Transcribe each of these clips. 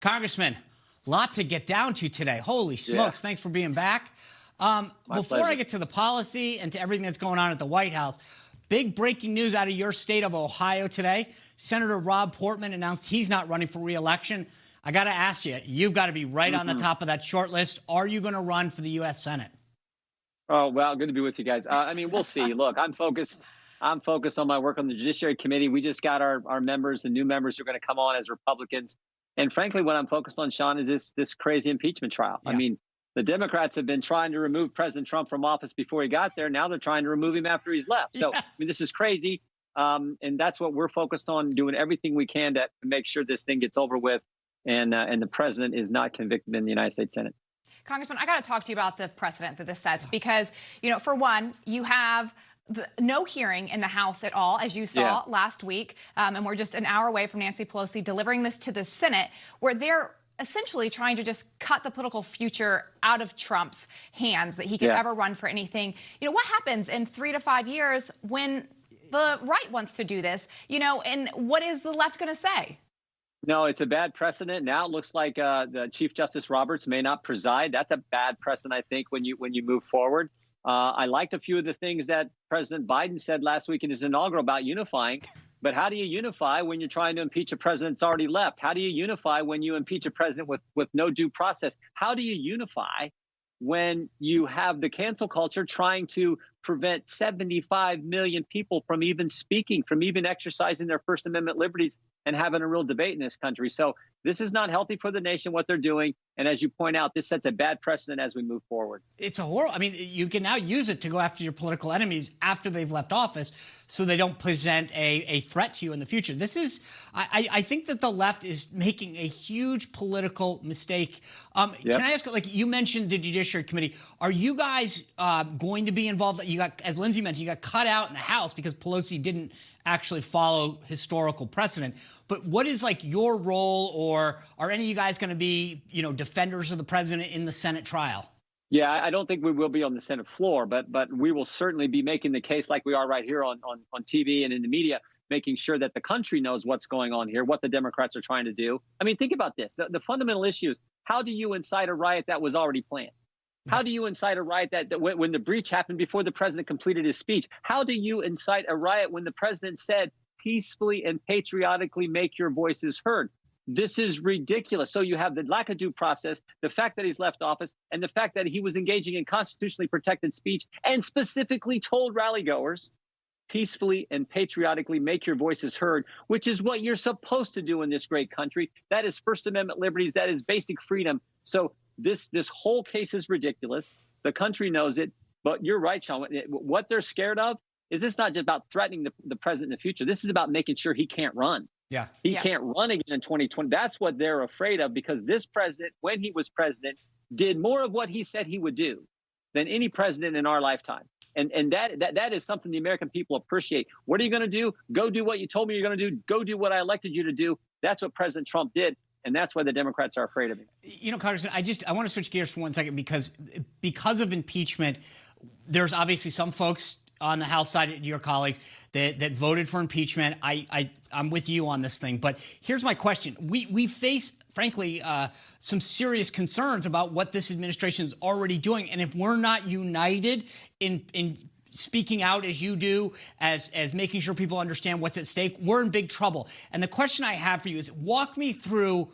Congressman, a lot to get down to today. Holy smokes. Thanks for being back. Before I get to the policy and to everything that's going on at the White House, big breaking news out of your state of Ohio today. Senator Rob Portman announced he's not running for re-election. I got to ask you, you've got to be right on the top of that short list. Are you going to run for the U.S. Senate? Oh, well, good to be with you guys. I mean, we'll see. Look, I'm focused on my work on the Judiciary Committee. We just got our members, the new members who are going to come on as Republicans. And frankly, what I'm focused on, Sean, is this crazy impeachment trial. Yeah. I mean, the Democrats have been trying to remove President Trump from office before he got there. Now they're trying to remove him after he's left. So, I mean, this is crazy. And that's what we're focused on, doing everything we can to make sure this thing gets over with and the president is not convicted in the United States Senate. Congressman, I got to talk to you about the precedent that this sets because, you know, for one, you have no hearing in the House at all, as you saw last week. And we're just an hour away from Nancy Pelosi delivering this to the Senate, where they're essentially trying to just cut the political future out of Trump's hands, that he could ever run for anything. You know, what happens in 3 to 5 years when the right wants to do this, you know, and what is the left going to say? No, it's a bad precedent. Now it looks like the Chief Justice Roberts may not preside. That's a bad precedent, I think, when you move forward. I liked a few of the things that President Biden said last week in his inaugural about unifying. But how do you unify when you're trying to impeach a president that's already left? How do you unify when you impeach a president with no due process? How do you unify when you have the cancel culture trying to prevent 75 million people from even speaking, from even exercising their First Amendment liberties and having a real debate in this country? So this is not healthy for the nation, what they're doing. And as you point out, this sets a bad precedent as we move forward. It's a horror. I mean, you can now use it to go after your political enemies after they've left office so they don't present a threat to you in the future. This is, I think that the left is making a huge political mistake. Can I ask, like you mentioned the Judiciary Committee, are you guys going to be involved? You got, as Lindsay mentioned, you got cut out in the House because Pelosi didn't actually follow historical precedent. But what is like your role, or are any of you guys going to be, you know, defenders of the president in the Senate trial? Yeah, I don't think we will be on the Senate floor, but we will certainly be making the case like we are right here on TV and in the media, making sure that the country knows what's going on here, what the Democrats are trying to do. I mean, think about this. The fundamental issue is, how do you incite a riot that was already planned? How do you incite a riot that when the breach happened before the president completed his speech? How do you incite a riot when the president said, peacefully and patriotically make your voices heard? This is ridiculous. So you have the lack of due process, the fact that he's left office, and the fact that he was engaging in constitutionally protected speech and specifically told rallygoers, peacefully and patriotically make your voices heard, which is what you're supposed to do in this great country. That is First Amendment liberties. That is basic freedom. So this whole case is ridiculous. The country knows it. But you're right, Sean. What they're scared of is this not just about threatening the president in the future. This is about making sure he can't run. He can't run again in 2020. That's what they're afraid of, because this president, when he was president, did more of what he said he would do than any president in our lifetime. And that is something the American people appreciate. What are you going to do? Go do what you told me you're going to do. Go do what I elected you to do. That's what President Trump did. And that's why the Democrats are afraid of him. You know, Congressman, I want to switch gears for 1 second because of impeachment, there's obviously some folks on the House side, your colleagues, that voted for impeachment. I'm with you on this thing. But here's my question. We face, frankly, some serious concerns about what this administration is already doing. And if we're not united in speaking out as you do, as making sure people understand what's at stake, we're in big trouble. And the question I have for you is, walk me through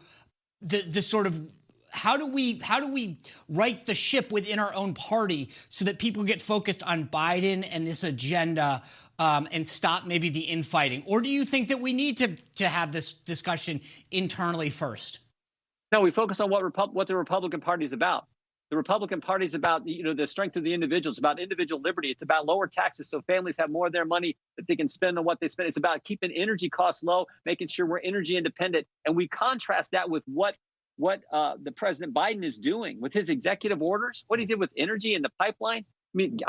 the sort of, how do we right the ship within our own party so that people get focused on Biden and this agenda and stop maybe the infighting? Or do you think that we need to have this discussion internally first? No, we focus on what the Republican Party is about. The Republican Party is about, you know, the strength of the individual. It's about individual liberty. It's about lower taxes so families have more of their money that they can spend on what they spend. It's about keeping energy costs low, making sure we're energy independent. And we contrast that with what the President Biden is doing with his executive orders, what he did with energy and the pipeline. I mean,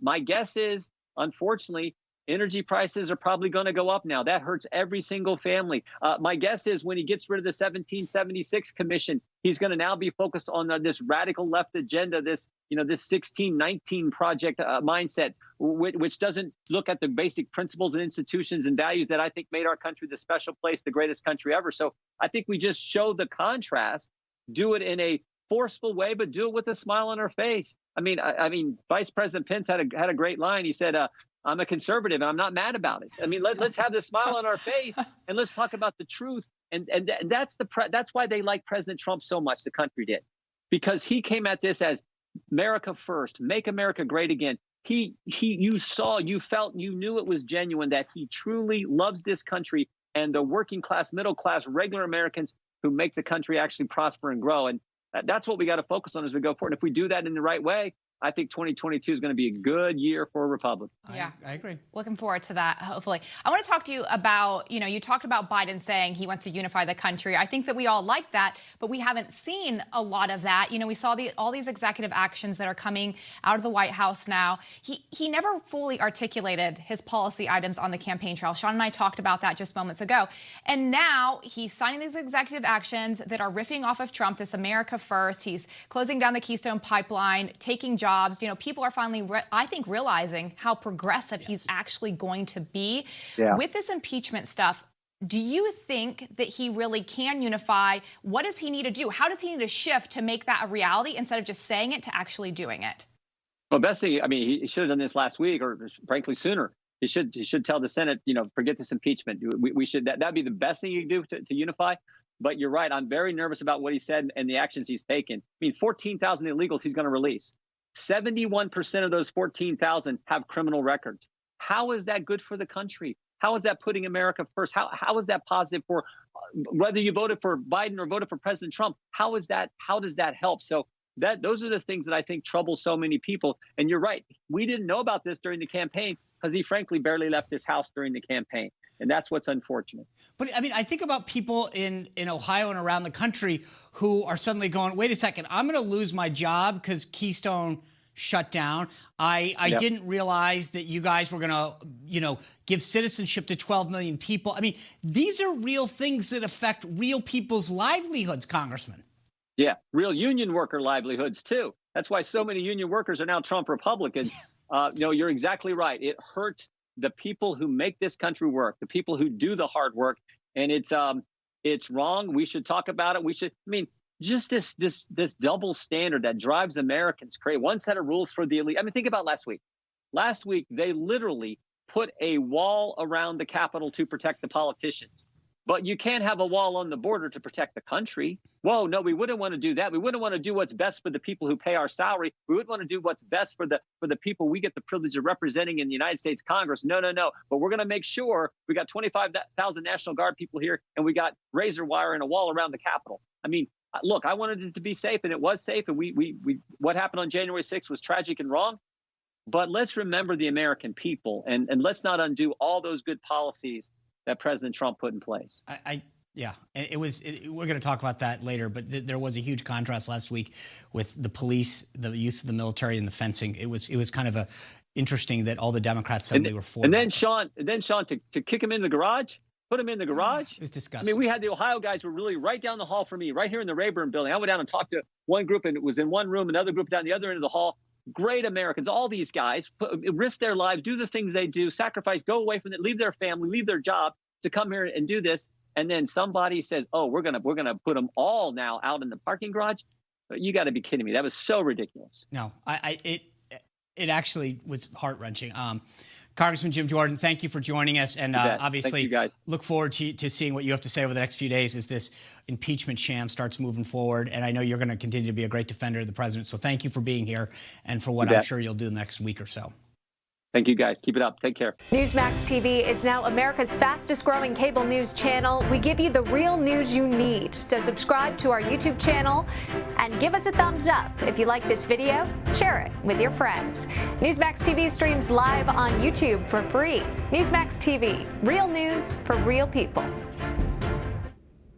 my guess is, unfortunately, Energy prices are probably going to go up now. That hurts every single family. My guess is when he gets rid of the 1776 commission, he's going to now be focused on this radical left agenda, this 1619 project mindset, which doesn't look at the basic principles and institutions and values that I think made our country the special place, the greatest country ever. So I think we just show the contrast, do it in a forceful way, but do it with a smile on our face. I mean, Vice President Pence had a great line. He said, I'm a conservative and I'm not mad about it. I mean, let's have this smile on our face and let's talk about the truth. And that's why they like President Trump so much. The country did, because he came at this as America first, make America great again. You saw, you felt, you knew it was genuine, that he truly loves this country and the working class, middle class, regular Americans who make the country actually prosper and grow. And that's what we got to focus on as we go forward. And if we do that in the right way, I think 2022 is going to be a good year for a Republican. Yeah, I agree. Looking forward to that, hopefully. I want to talk to you about, you talked about Biden saying he wants to unify the country. I think that we all like that, but we haven't seen a lot of that. We saw all these executive actions that are coming out of the White House now. He never fully articulated his policy items on the campaign trail. Sean and I talked about that just moments ago. And now he's signing these executive actions that are riffing off of Trump, this America first. He's closing down the Keystone Pipeline, taking jobs. People are finally, I think, realizing how progressive he's actually going to be. Yeah. With this impeachment stuff, do you think that he really can unify? What does he need to do? How does he need to shift to make that a reality instead of just saying it to actually doing it? Well, best thing, he should have done this last week, or frankly sooner. He should tell the Senate, forget this impeachment. We should, that'd be the best thing you can do to unify. But you're right. I'm very nervous about what he said and the actions he's taken. 14,000 illegals he's going to release. 71% of those 14,000 have criminal records. How is that good for the country? How is that putting America first? How is that positive for whether you voted for Biden or voted for President Trump? How does that help? So those are the things that I think trouble so many people. And you're right. We didn't know about this during the campaign because he frankly barely left his house during the campaign. And that's what's unfortunate. But I think about people in Ohio and around the country who are suddenly going, wait a second, I'm going to lose my job because Keystone shut down. I didn't realize that you guys were going to, give citizenship to 12 million people. These are real things that affect real people's livelihoods, Congressman. Yeah, real union worker livelihoods, too. That's why so many union workers are now Trump Republicans. You're exactly right. It hurts the people who make this country work, the people who do the hard work. And it's wrong. We should talk about it. We should, just this double standard that drives Americans crazy. One set of rules for the elite. Think about last week. Last week, they literally put a wall around the Capitol to protect the politicians. But you can't have a wall on the border to protect the country. Whoa, no, we wouldn't want to do that. We wouldn't want to do what's best for the people who pay our salary. We would want to do what's best for the people we get the privilege of representing in the United States Congress. No. But we're going to make sure we got 25,000 National Guard people here, and we got razor wire and a wall around the Capitol. Look, I wanted it to be safe, and it was safe. And we what happened on January 6th was tragic and wrong. But let's remember the American people, and let's not undo all those good policies that President Trump put in place. Yeah, we're going to talk about that later, but there was a huge contrast last week with the police, the use of the military, and the fencing. It was kind of interesting that all the Democrats suddenly were for. And then Sean, to kick him in the garage, put him in the garage. It was disgusting. We had the Ohio guys were really right down the hall from me, right here in the Rayburn building. I went down and talked to one group, and it was in one room, another group down the other end of the hall. Great Americans, all these guys risk their lives, do the things they do, sacrifice, go away from it, leave their family, leave their job to come here and do this. And then somebody says, "Oh, we're gonna put them all now out in the parking garage." You got to be kidding me! That was so ridiculous. No, it actually was heart-wrenching. Congressman Jim Jordan, thank you for joining us, and obviously look forward to seeing what you have to say over the next few days as this impeachment sham starts moving forward. And I know you're going to continue to be a great defender of the president. So thank you for being here and for what I'm sure you'll do the next week or so. Thank you, guys. Keep it up. Take care. Newsmax TV is now America's fastest growing cable news channel. We give you the real news you need. So subscribe to our YouTube channel and give us a thumbs up. If you like this video, share it with your friends. Newsmax TV streams live on YouTube for free. Newsmax TV, real news for real people.